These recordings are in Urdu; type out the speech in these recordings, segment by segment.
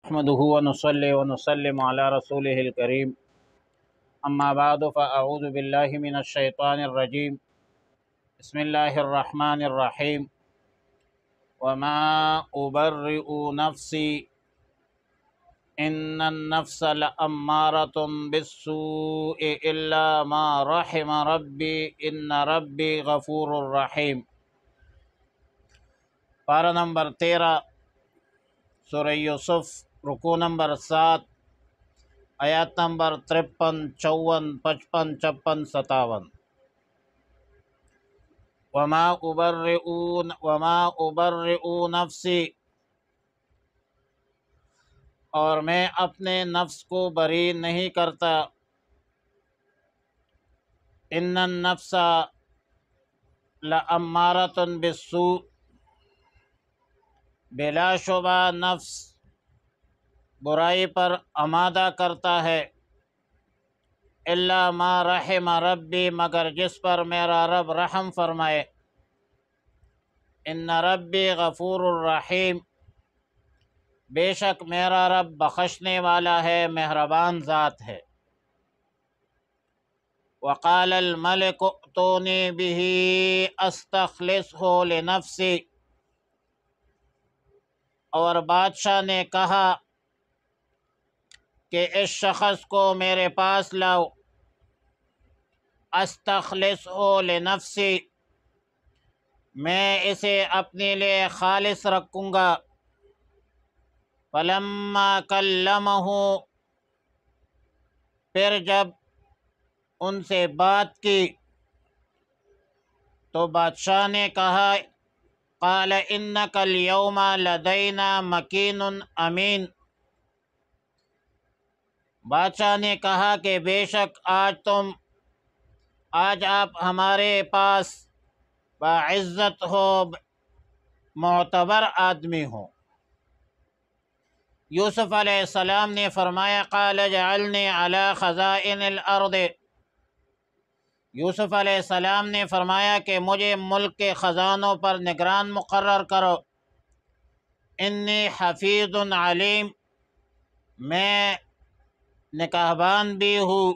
نحمده ونصلي ونسلم على رسوله الكريم أما بعد فأعوذ بالله من الشيطان الرجيم بسم الله الرحمن الرحيم وما أبرئ نفسي إن النفس لأمارة بالسوء إلا ما رحم ربي إن ربي غفور رحيم۔ پارہ نمبر 13 سورہ یوسف، رکوع نمبر 7، آیات نمبر 53، 54، 55، 56، 57۔ وما ابرئ نفسی، اور میں اپنے نفس کو بری نہیں کرتا۔ ان النفس لامارۃ بالسوء، بلا شبہ نفس برائی پر آمادہ کرتا ہے۔ الا ما رحم ربی، مگر جس پر میرا رب رحم فرمائے۔ ان ربی غفور الرحیم، بے شک میرا رب بخشنے والا ہے، مہربان ذات ہے۔ وقال الملک ائتونی بہ استخلصہ لنفسی، اور بادشاہ نے کہا کہ اس شخص کو میرے پاس لاؤ۔ استخلصہ لنفسی، میں اسے اپنے لیے خالص رکھوں گا۔ فلما کلمہ، پھر جب ان سے بات کی تو بادشاہ نے کہا، قال انک اليوم لدینا مکین امین، بادشاہ نے کہا کہ بے شک آج آپ ہمارے پاس باعزت ہو، معتبر آدمی ہو۔ یوسف علیہ السلام نے فرمایا، قال اجعلنی علی خزائن الارض، یوسف علیہ السلام نے فرمایا کہ مجھے ملک کے خزانوں پر نگران مقرر کرو۔ انی حفیظ علیم، میں نگہبان بھی ہوں،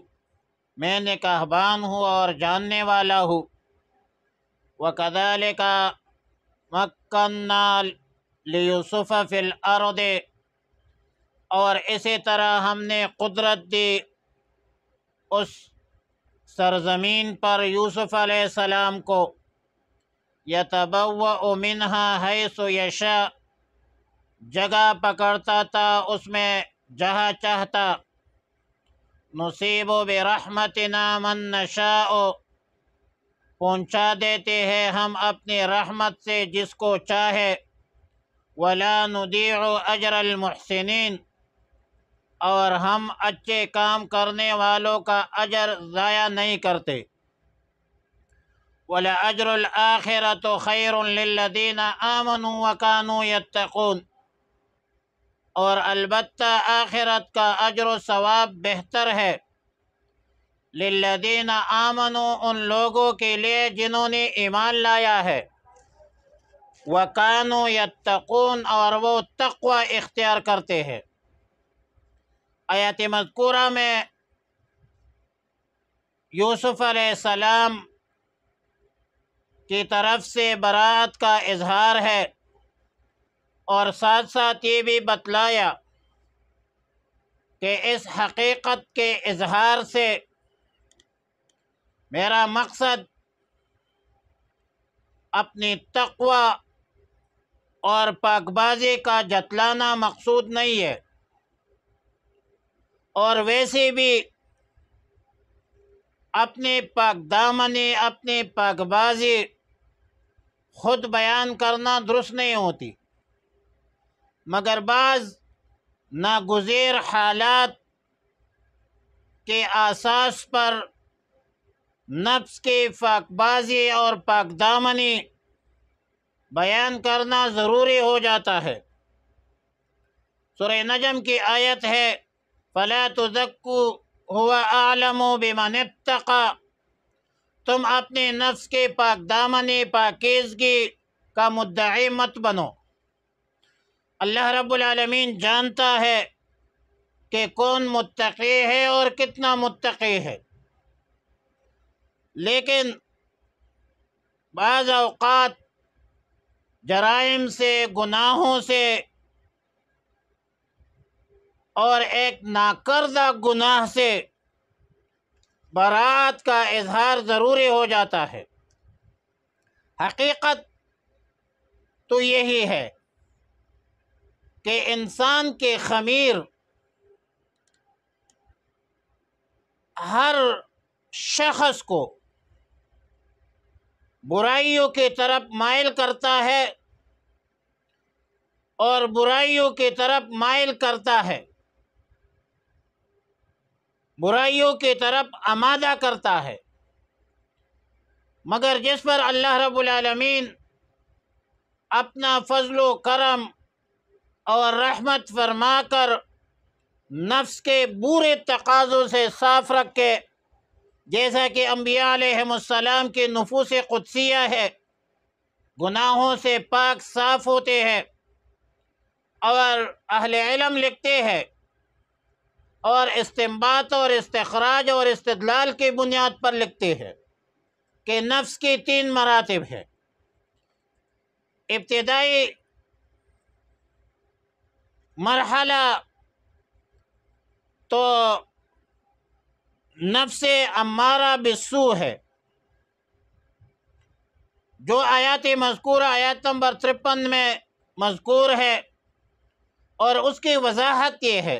میں نگہبان ہوں اور جاننے والا ہوں۔ وَكَذَلِكَ مَكَّنَّا لِيُوسُفَ فِي الْأَرْضِ، اور اسی طرح ہم نے قدرت دی اس سرزمین پر یوسف علیہ السلام کو۔ یتبوأ منہا حیث یشاء، جگہ پکڑتا تھا اس میں جہاں چاہتا۔ نصیب برحمتنا من نشاء، پہنچا دیتے ہیں ہم اپنی رحمت سے جس کو چاہے۔ ولا نضیع اجر المحسنین، اور ہم اچھے کام کرنے والوں کا اجر ضائع نہیں کرتے۔ وَلَأَجْرُ الْآخِرَةُ خَيْرٌ لِلَّذِينَ آمَنُوا وَكَانُوا يَتَّقُونَ، اور البتہ آخرت کا اجر و ثواب بہتر ہے۔ لِلَّذِينَ آمَنُوا، ان لوگوں کے لیے جنہوں نے ایمان لایا ہے۔ وَكَانُوا يَتَّقُونَ، اور وہ تقوی اختیار کرتے ہیں۔ آیات مذکورہ میں یوسف علیہ السلام کی طرف سے براءت کا اظہار ہے، اور ساتھ ساتھ یہ بھی بتلایا کہ اس حقیقت کے اظہار سے میرا مقصد اپنی تقوی اور پاک بازی کا جتلانا مقصود نہیں ہے، اور ویسے بھی اپنی پاک دامنی، اپنی پاک بازی خود بیان کرنا درست نہیں ہوتی، مگر بعض ناگزیر حالات کے اساس پر نفس کی پاک بازی اور پاک دامنی بیان کرنا ضروری ہو جاتا ہے۔ سورہ نجم کی آیت ہے، فَلَا تُزَكُّوا هُوَ أَعْلَمُ بِمَنِ اتَّقَى، تم اپنے نفس کے پاک دامنی، پاکیزگی کا مدعی مت بنو۔ اللہ رب العالمین جانتا ہے کہ کون متقی ہے اور کتنا متقی ہے، لیکن بعض اوقات جرائم سے، گناہوں سے اور ایک ناکردہ گناہ سے برات کا اظہار ضروری ہو جاتا ہے۔ حقیقت تو یہی ہے کہ انسان کے خمیر ہر شخص کو برائیوں کی طرف مائل کرتا ہے اور برائیوں کی طرف مائل کرتا ہے، برائیوں کی طرف آمادہ کرتا ہے، مگر جس پر اللہ رب العالمین اپنا فضل و کرم اور رحمت فرما کر نفس کے برے تقاضوں سے صاف رکھ کے، جیسا کہ انبیاء علیہم السلام کی نفوس قدسیہ ہے، گناہوں سے پاک صاف ہوتے ہیں، اور اہل علم لکھتے ہیں اور استنباط اور استخراج اور استدلال کی بنیاد پر لکھتے ہیں کہ نفس کی 3 مراتب ہے۔ ابتدائی مرحلہ تو نفس امارہ بالسوء ہے، جو آیات مذکورہ آیات نمبر 53 میں مذکور ہے، اور اس کی وضاحت یہ ہے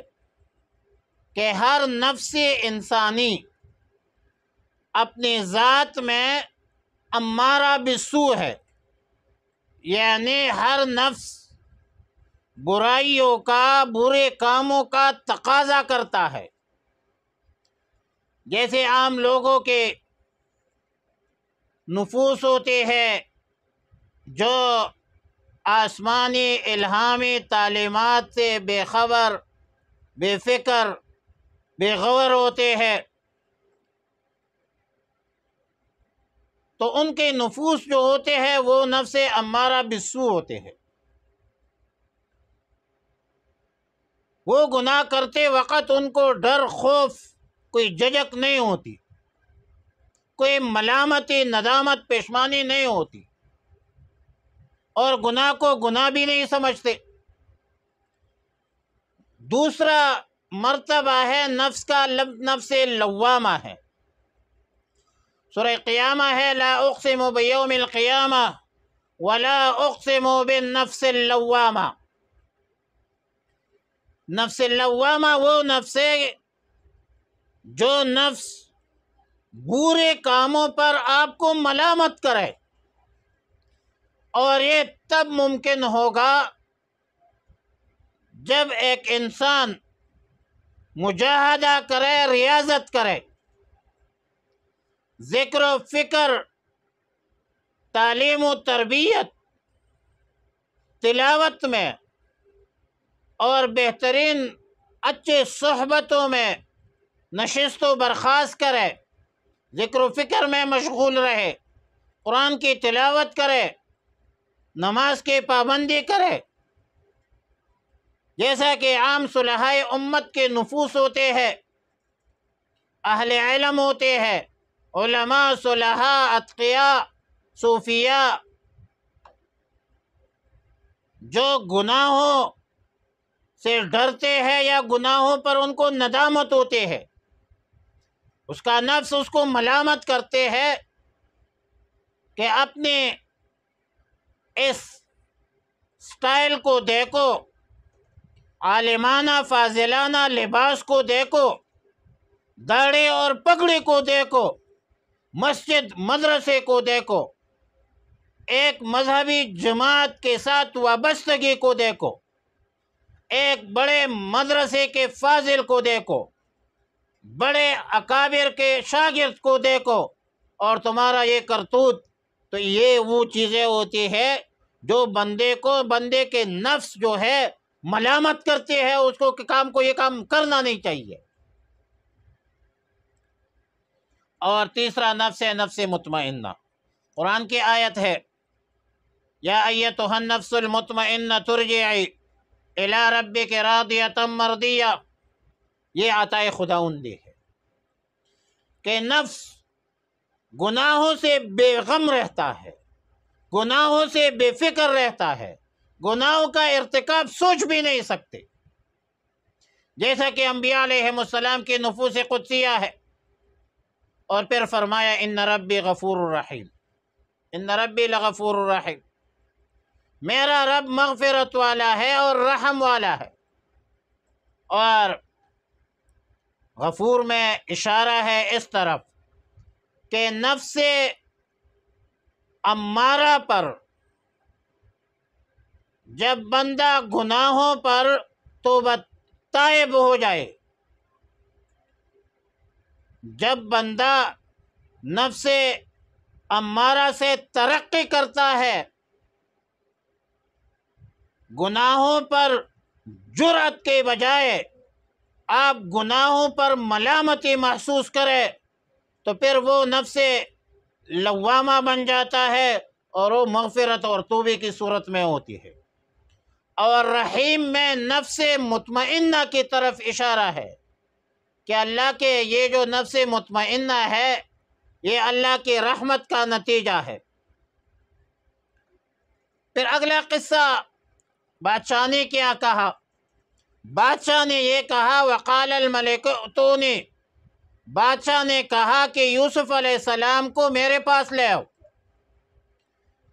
کہ ہر نفس انسانی اپنی ذات میں امارہ بالسوء ہے، یعنی ہر نفس برائیوں کا، برے کاموں کا تقاضا کرتا ہے۔ جیسے عام لوگوں کے نفوس ہوتے ہیں جو آسمانی الہامی تعلیمات سے بے خبر، بے فکر، بے غور ہوتے ہیں، تو ان کے نفوس جو ہوتے ہیں وہ نفس امارہ بالسوء ہوتے ہیں۔ وہ گناہ کرتے وقت ان کو ڈر، خوف، کوئی جھجک نہیں ہوتی، کوئی ملامتی، ندامت، پشیمانی نہیں ہوتی، اور گناہ کو گناہ بھی نہیں سمجھتے۔ دوسرا مرتبہ ہے نفس کا، نفس لوامہ ہے۔ سورہ قیامہ ہے، لا اقسم بیوم القیامہ ولا اقسم بالنفس اللوامہ۔ نفس لوامہ وہ نفس ہے جو نفس برے کاموں پر آپ کو ملامت کرے، اور یہ تب ممکن ہوگا جب ایک انسان مجاہدہ کرے، ریاضت کرے، ذکر و فکر، تعلیم و تربیت، تلاوت میں اور بہترین اچھے صحبتوں میں نشست و برخاست کرے، ذکر و فکر میں مشغول رہے، قرآن کی تلاوت کرے، نماز کی پابندی کرے، جیسا کہ عام صلحاء امت کے نفوس ہوتے ہیں، اہل علم ہوتے ہیں، علماء، صلحاء، اتقیاء، صوفیاء، جو گناہوں سے ڈرتے ہیں یا گناہوں پر ان کو ندامت ہوتے ہیں، اس کا نفس اس کو ملامت کرتے ہیں کہ اپنے اس سٹائل کو دیکھو، عالمانہ فاضلانہ لباس کو دیکھو، داڑھی اور پگڑی کو دیکھو، مسجد مدرسے کو دیکھو، ایک مذہبی جماعت کے ساتھ وابستگی کو دیکھو، ایک بڑے مدرسے کے فاضل کو دیکھو، بڑے اکابر کے شاگرد کو دیکھو، اور تمہارا یہ کرتوت، تو یہ وہ چیزیں ہوتی ہے جو بندے کو، بندے کے نفس جو ہے ملامت کرتے ہیں اس کو کہ کام کو، یہ کام کرنا نہیں چاہیے۔ اور تیسرا نفس ہے نفس مطمئنہ۔ قرآن کی آیت ہے، یا ایتھا النفس المطمئنہ ترجعی الی ربک راضیۃ مرضیہ، یہ عطائے خداوندی ہے کہ نفس گناہوں سے بے غم رہتا ہے، گناہوں سے بے فکر رہتا ہے، گناہوں کا ارتکاب سوچ بھی نہیں سکتے، جیسا کہ انبیاء علیہ السلام کی نفوس قدسیہ ہے۔ اور پھر فرمایا ان ربی غفور الرحیم، ان ربی لغفور الرحیم، میرا رب مغفرت والا ہے اور رحم والا ہے۔ اور غفور میں اشارہ ہے اس طرف کہ نفس امارہ پر جب بندہ گناہوں پر توبہ تائب ہو جائے، جب بندہ نفس امارہ سے ترقی کرتا ہے، گناہوں پر جرأت کے بجائے آپ گناہوں پر ملامتی محسوس کرے، تو پھر وہ نفس لوامہ بن جاتا ہے اور وہ مغفرت اور توبے کی صورت میں ہوتی ہے۔ اور رحیم میں نفس مطمئنہ کی طرف اشارہ ہے کہ اللہ کے یہ جو نفس مطمئنہ ہے یہ اللہ کی رحمت کا نتیجہ ہے۔ پھر اگلا قصہ بادشاہ نے کیا کہا؟ بادشاہ نے یہ کہا وقال الملک اتونی، بادشاہ نے کہا کہ یوسف علیہ السلام کو میرے پاس لے آؤ،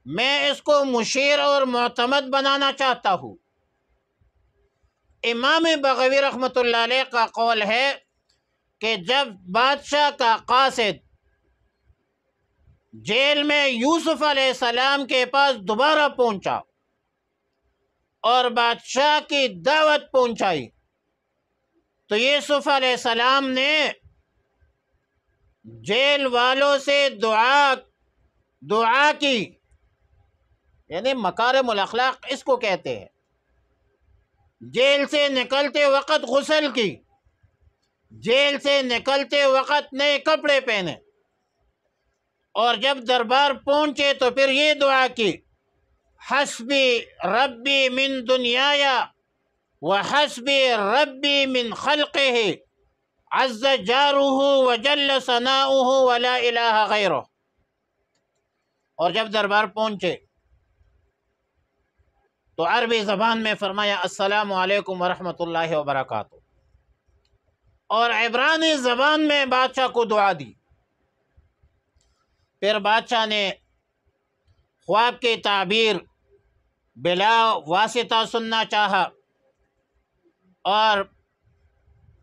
میں اس کو مشیر اور معتمد بنانا چاہتا ہوں۔ امام بغوی رحمۃ اللہ علیہ کا قول ہے کہ جب بادشاہ کا قاصد جیل میں یوسف علیہ السلام کے پاس دوبارہ پہنچا اور بادشاہ کی دعوت پہنچائی، تو یوسف علیہ السلام نے جیل والوں سے دعا کی، یعنی مکارم الاخلاق اس کو کہتے ہیں۔ جیل سے نکلتے وقت غسل کی، جیل سے نکلتے وقت نئے کپڑے پہنے، اور جب دربار پہنچے تو پھر یہ دعا کی حسبی ربی من دنیایا وحسبی ربی من خلقہ عز جارہ وجل ثناؤہ ولا الہ غیرہ۔ اور جب دربار پہنچے تو عربی زبان میں فرمایا السلام علیکم ورحمۃ اللہ وبرکاتہ، اور عبرانی زبان میں بادشاہ کو دعا دی۔ پھر بادشاہ نے خواب کی تعبیر بلا واسطہ سننا چاہا، اور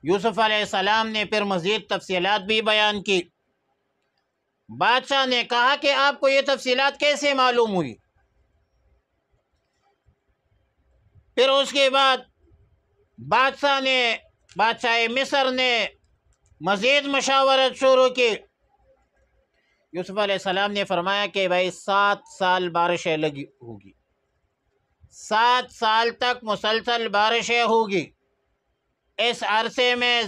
یوسف علیہ السلام نے پھر مزید تفصیلات بھی بیان کی۔ بادشاہ نے کہا کہ آپ کو یہ تفصیلات کیسے معلوم ہوئی؟ پھر اس کے بعد بادشاہ مصر نے مزید مشاورت شروع کی۔ یوسف علیہ السلام نے فرمایا کہ بھائی 7 سال بارشیں لگی ہوگی، 7 سال تک مسلسل بارشیں ہوگی، اس عرصے میں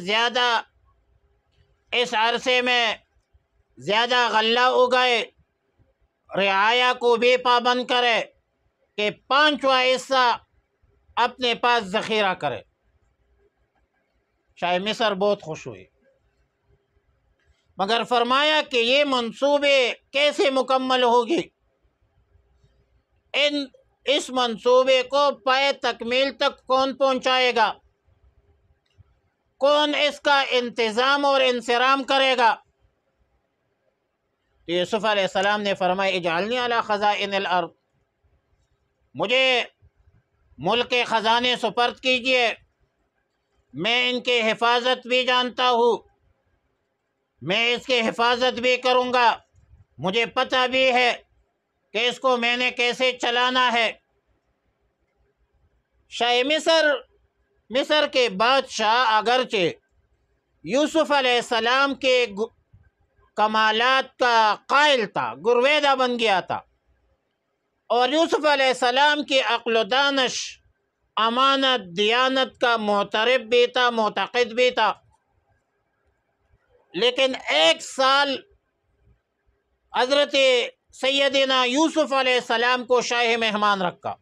زیادہ غلہ اگائے، رعایا کو بھی پابند کرے کہ 5واں حصہ اپنے پاس ذخیرہ کرے۔ شاہ مصر بہت خوش ہوئے، مگر فرمایا کہ یہ منصوبے کیسے مکمل ہوگی؟ اس منصوبے کو پائے تکمیل تک کون پہنچائے گا؟ کون اس کا انتظام اور انصرام کرے گا؟ تو یوسف علیہ السلام نے فرمایا اجعلنی علی خزائن الارض، مجھے ملک کے خزانے سپرد کیجئے، میں ان کی حفاظت بھی جانتا ہوں، میں اس کی حفاظت بھی کروں گا، مجھے پتہ بھی ہے کہ اس کو میں نے کیسے چلانا ہے۔ شاہ مصر کے بادشاہ اگرچہ یوسف علیہ السلام کے کمالات کا قائل تھا، گرویدہ بن گیا تھا، اور یوسف علیہ السلام کی عقل و دانش، امانت، دیانت کا معترف بھی تھا، معتقد بھی تھا، لیکن 1 سال حضرت سیدنا یوسف علیہ السلام کو شاہ مہمان رکھا،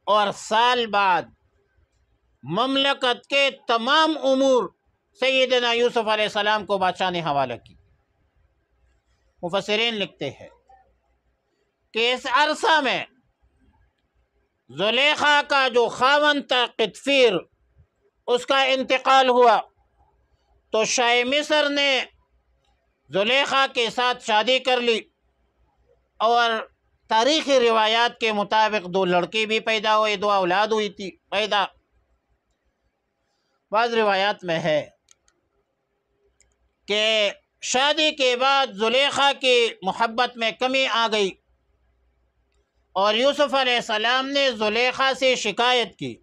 اور سال بعد مملکت کے تمام امور سیدنا یوسف علیہ السلام کو بادشاہ نے حوالہ کی۔ مفسرین لکھتے ہیں کہ اس عرصہ میں زلیخا کا جو خاوند تھا قطفیر، اس کا انتقال ہوا، تو شاہ مصر نے زلیخا کے ساتھ شادی کر لی، اور تاریخی روایات کے مطابق 2 لڑکی بھی پیدا ہوئی، 2 اولاد ہوئی تھی پیدا۔ بعض روایات میں ہے کہ شادی کے بعد زلیخا کی محبت میں کمی آ گئی، اور یوسف علیہ السلام نے زلیخا سے شکایت کی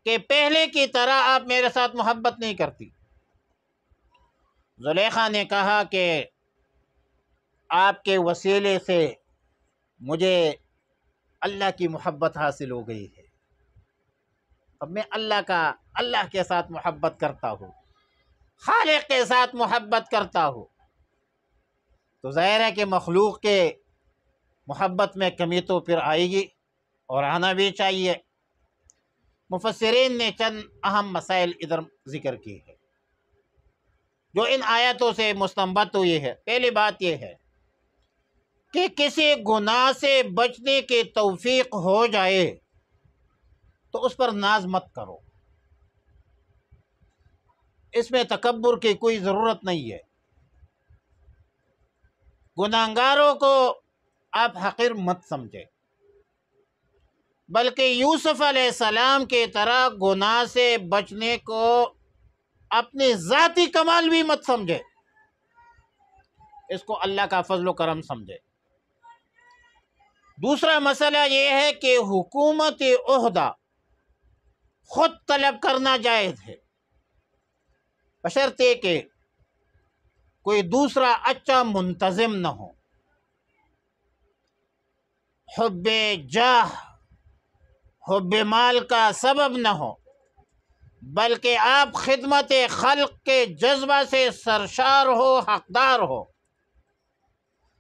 کہ پہلے کی طرح آپ میرے ساتھ محبت نہیں کرتی۔ زلیخا نے کہا کہ آپ کے وسیلے سے مجھے اللہ کی محبت حاصل ہو گئی ہے، اب میں اللہ کے ساتھ محبت کرتا ہوں، خالق کے ساتھ محبت کرتا ہوں، تو ظاہر ہے کہ مخلوق کے محبت میں کمی تو پھر آئے گی، اور آنا بھی چاہیے۔ مفسرین نے چند اہم مسائل ادھر ذکر کی ہے جو ان آیتوں سے مستنبط ہوئی ہے۔ پہلی بات یہ ہے کہ کسی گناہ سے بچنے کی توفیق ہو جائے تو اس پر ناز مت کرو، اس میں تکبر کی کوئی ضرورت نہیں ہے۔ گناہگاروں کو آپ حقیر مت سمجھے، بلکہ یوسف علیہ السلام کی طرح گناہ سے بچنے کو اپنی ذاتی کمال بھی مت سمجھے، اس کو اللہ کا فضل و کرم سمجھے۔ دوسرا مسئلہ یہ ہے کہ حکومتی عہدہ خود طلب کرنا جائز ہے، بشرطے کہ کوئی دوسرا اچھا منتظم نہ ہو۔ حب جاہ، حب مال کا سبب نہ ہو، بلکہ آپ خدمت خلق کے جذبہ سے سرشار ہو، حقدار ہو۔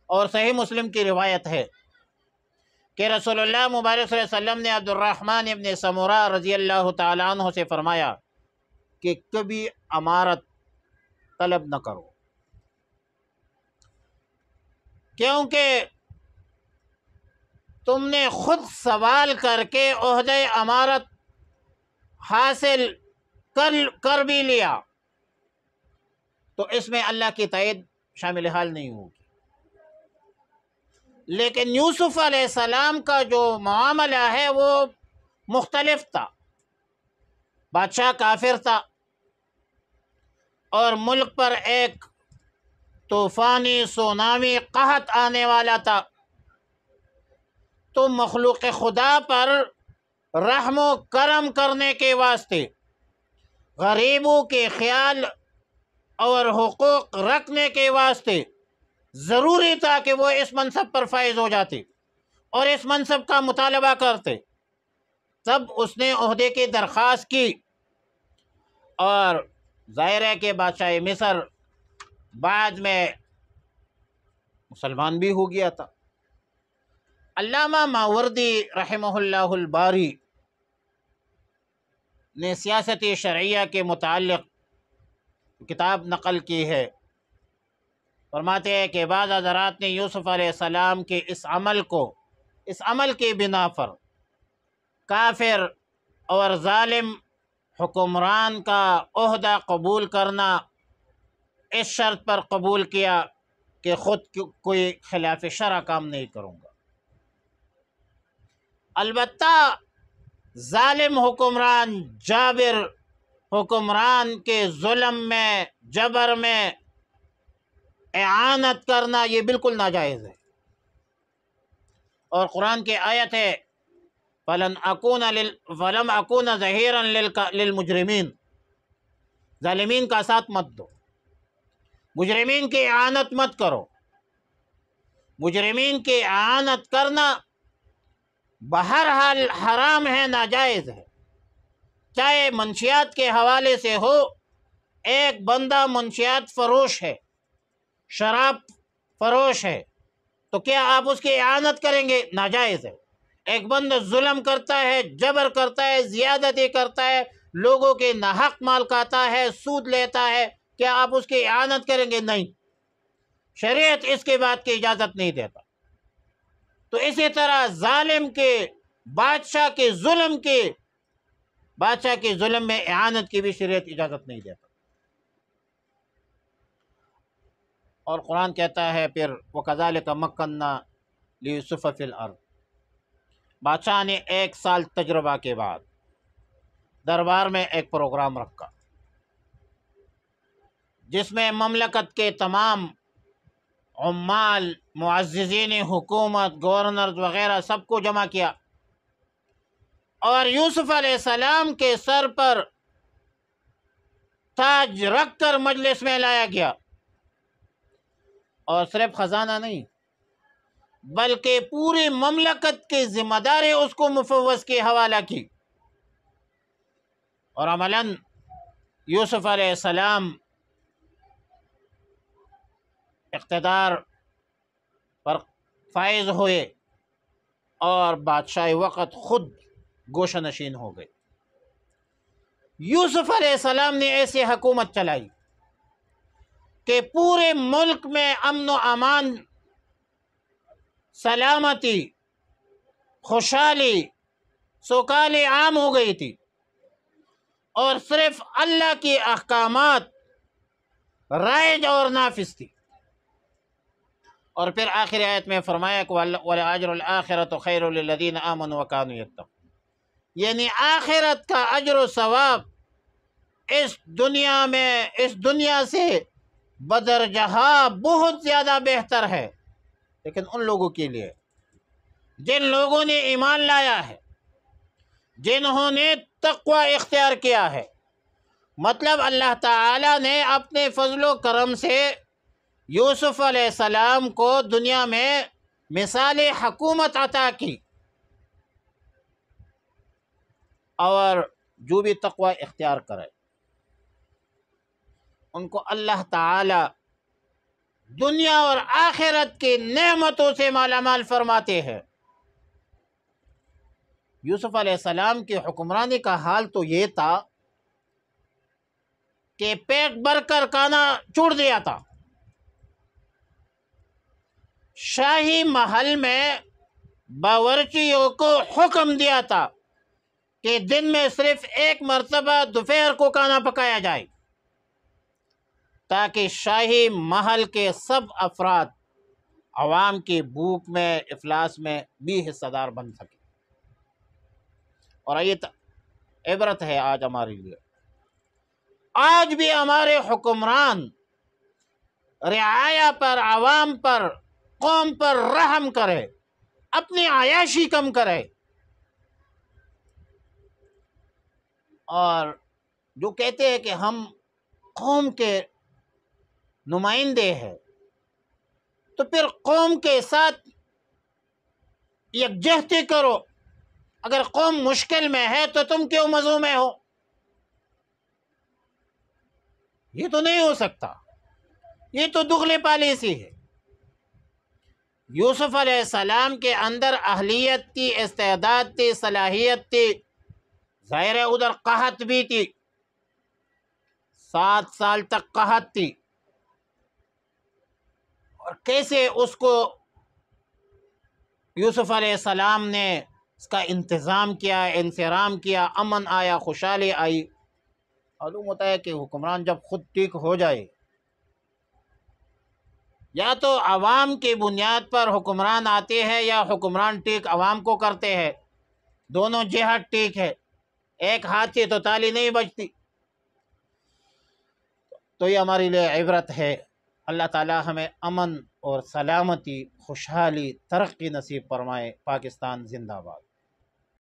اور صحیح مسلم کی روایت ہے کہ رسول اللہ مبارک صلی اللہ علیہ وسلم نے عبد الرحمن ابن سمرہ رضی اللہ تعالیٰ عنہ سے فرمایا کہ کبھی امارت طلب نہ کرو، کیونکہ تم نے خود سوال کر کے عہدہ امارت حاصل کر بھی لیا تو اس میں اللہ کی تائید شامل حال نہیں ہوگی۔ لیکن یوسف علیہ السلام کا جو معاملہ ہے وہ مختلف تھا۔ بادشاہ کافر تھا اور ملک پر ایک طوفانی سونامی قحط آنے والا تھا، تو مخلوق خدا پر رحم و کرم کرنے کے واسطے، غریبوں کے خیال اور حقوق رکھنے کے واسطے ضروری تھا کہ وہ اس منصب پر فائز ہو جاتے اور اس منصب کا مطالبہ کرتے۔ تب اس نے عہدے کی درخواست کی، اور ظاہر ہے کہ بادشاہ مصر بعد میں مسلمان بھی ہو گیا تھا۔ علامہ ماوردی رحمہ اللہ الباری نے سیاست شرعیہ کے متعلق کتاب نقل کی ہے، فرماتے ہیں کہ بعض حضرات نے یوسف علیہ السلام کے اس عمل کی بنا پر کافر اور ظالم حکمران کا عہدہ قبول کرنا اس شرط پر قبول کیا کہ خود کوئی خلاف شرع کام نہیں کروں گا۔ البتہ ظالم حکمران، جابر حکمران کے ظلم میں، جبر میں اعانت کرنا یہ بالکل ناجائز ہے، اور قرآن کی آیت ہے فَلَمْ أَكُونَ ظَهِيرًا لِلْمُجْرِمِينَ، ظالمین کا ساتھ مت دو، مجرمین کی اعانت مت کرو۔ مجرمین کی اعانت کرنا بہرحال حرام ہے، ناجائز ہے، چاہے منشیات کے حوالے سے ہو۔ ایک بندہ منشیات فروش ہے، شراب فروش ہے، تو کیا آپ اس کی اعانت کریں گے؟ ناجائز ہے۔ ایک بندہ ظلم کرتا ہے، جبر کرتا ہے، زیادتی کرتا ہے، لوگوں کے ناحق مال کھاتا ہے، سود لیتا ہے، کیا آپ اس کی اعانت کریں گے؟ نہیں، شریعت اس کے بات کی اجازت نہیں دیتا۔ تو اسی طرح ظالم کے، بادشاہ کے ظلم میں اعانت کی بھی شریعت اجازت نہیں دیتا۔ اور قرآن کہتا ہے پھر وَكَذَلِكَ مَكَّنَّا لِيُوسُفَ فِي الْأَرْضِ، بادشاہ نے 1 سال تجربہ کے بعد دربار میں ایک پروگرام رکھا جس میں مملکت کے تمام عمال، معززین حکومت، گورنرز وغیرہ سب کو جمع کیا، اور یوسف علیہ السلام کے سر پر تاج رکھ کر مجلس میں لایا گیا، اور صرف خزانہ نہیں بلکہ پوری مملکت کی ذمہ داری اس کو مفوض کے حوالہ کی، اور عملاً یوسف علیہ السلام اقتدار پر فائز ہوئے اور بادشاہ وقت خود گوشہ نشین ہو گئے۔ یوسف علیہ السلام نے ایسی حکومت چلائی کہ پورے ملک میں امن و امان، سلامتی، خوشحالی، سوکالی عام ہو گئی تھی، اور صرف اللہ کے احکامات رائج اور نافذ تھی۔ اور پھر آخری آیت میں فرمایا کہ وَلَأَجْرُ الْآخِرَةُ خَيْرٌ لِلَّذِينَ آمَنُوا وَكَانُوا يَتَّقُونَ، یعنی آخرت کا اجر و ثواب اس دنیا سے بدرجہ بہت زیادہ بہتر ہے، لیکن ان لوگوں کے لیے جن لوگوں نے ایمان لایا ہے، جنہوں نے تقوی اختیار کیا ہے۔ مطلب اللہ تعالیٰ نے اپنے فضل و کرم سے یوسف علیہ السلام کو دنیا میں مثال حکومت عطا کی، اور جو بھی تقوی اختیار کرے ان کو اللہ تعالی دنیا اور آخرت کی نعمتوں سے مالا مال فرماتے ہیں۔ یوسف علیہ السلام کی حکمرانی کا حال تو یہ تھا کہ پیٹ بھر کر کھانا چھوڑ دیا تھا۔ شاہی محل میں باورچیوں کو حکم دیا تھا کہ دن میں صرف 1 مرتبہ دوپہر کو کھانا پکایا جائے، تاکہ شاہی محل کے سب افراد عوام کی بھوک میں، افلاس میں بھی حصہ دار بن سکے۔ اور یہ عبرت ہے آج ہمارے لیے۔ آج بھی ہمارے حکمران رعایا پر، عوام پر، قوم پر رحم کرے، اپنی عیاشی کم کرے، اور جو کہتے ہیں کہ ہم قوم کے نمائندے ہیں، تو پھر قوم کے ساتھ یکجہتی کرو۔ اگر قوم مشکل میں ہے تو تم کیوں مظلوم ہو؟ یہ تو نہیں ہو سکتا، یہ تو دغلی پالیسی ہے۔ یوسف علیہ السلام کے اندر اہلیت تھی، استعداد تھی، صلاحیت تھی، ظاہر ہے ادھر قحط بھی تھی، 7 سال تک قحط تھی، اور کیسے اس کو یوسف علیہ السلام نے اس کا انتظام کیا، انصرام کیا، امن آیا، خوشحالی آئی۔ معلوم ہوتا ہے کہ حکمران جب خود ٹھیک ہو جائے، یا تو عوام کی بنیاد پر حکمران آتے ہیں یا حکمران ٹھیک عوام کو کرتے ہیں، دونوں جہت ٹھیک ہے، ایک ہاتھ سے تو تالی نہیں بجتی۔ تو یہ ہمارے لیے عبرت ہے۔ اللہ تعالی ہمیں امن اور سلامتی، خوشحالی، ترقی نصیب فرمائے۔ پاکستان زندہ باد۔